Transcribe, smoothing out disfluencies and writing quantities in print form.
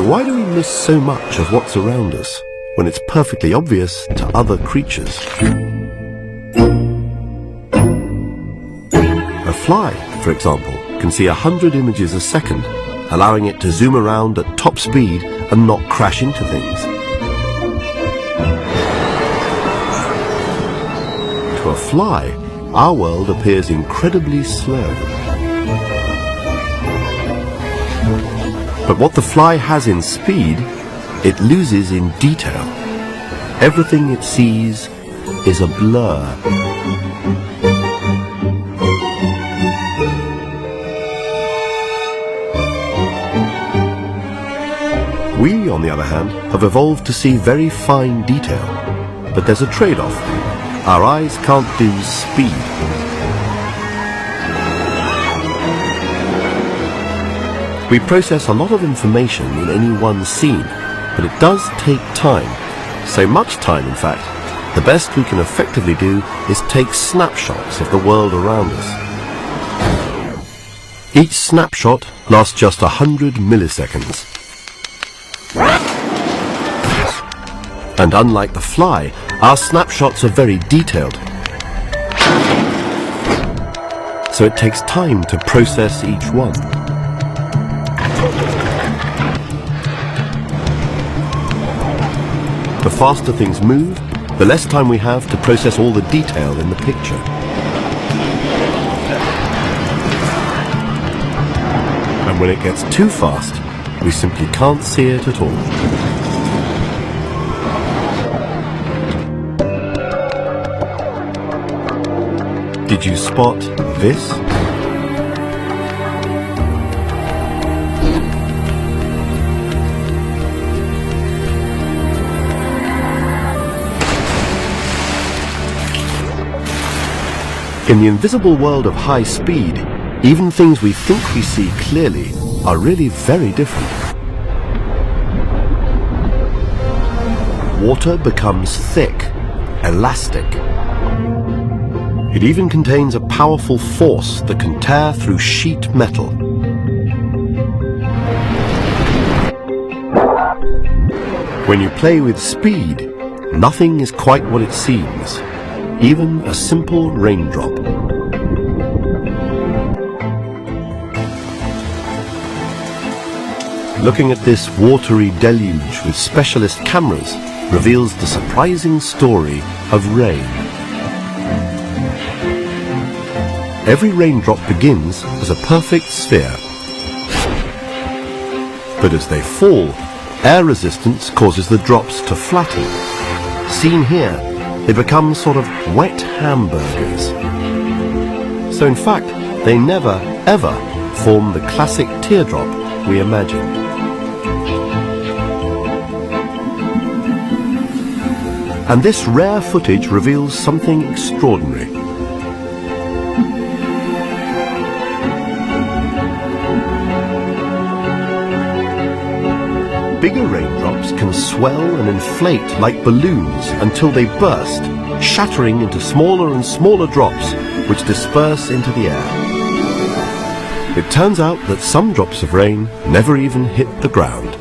So why do we miss so much of what's around us when it's perfectly obvious to other creatures? A fly, for example, can see 100 images a second, allowing it to zoom around at top speed and not crash into things. To a fly, our world appears incredibly slow. But what the fly has in speed, it loses in detail. Everything it sees is a blur. We, on the other hand, have evolved to see very fine detail. But there's a trade-off. Our eyes can't do speed. We process a lot of information in any one scene, but it does take time. So much time, in fact, the best we can effectively do is take snapshots of the world around us. Each snapshot lasts just 100 milliseconds. And unlike the fly, our snapshots are very detailed. So it takes time to process each one. The faster things move, the less time we have to process all the detail in the picture. And when it gets too fast, we simply can't see it at all. Did you spot this? In the invisible world of high speed, even things we think we see clearly are really very different. Water becomes thick, elastic. It even contains a powerful force that can tear through sheet metal. When you play with speed, nothing is quite what it seems, even a simple raindrop. Looking at this watery deluge with specialist cameras reveals the surprising story of rain. Every raindrop begins as a perfect sphere. But as they fall, air resistance causes the drops to flatten. Seen here, they become sort of wet hamburgers. So in fact, they never, ever form the classic teardrop we imagine. And this rare footage reveals something extraordinary. Bigger raindrops can swell and inflate like balloons until they burst, shattering into smaller and smaller drops which disperse into the air. It turns out that some drops of rain never even hit the ground.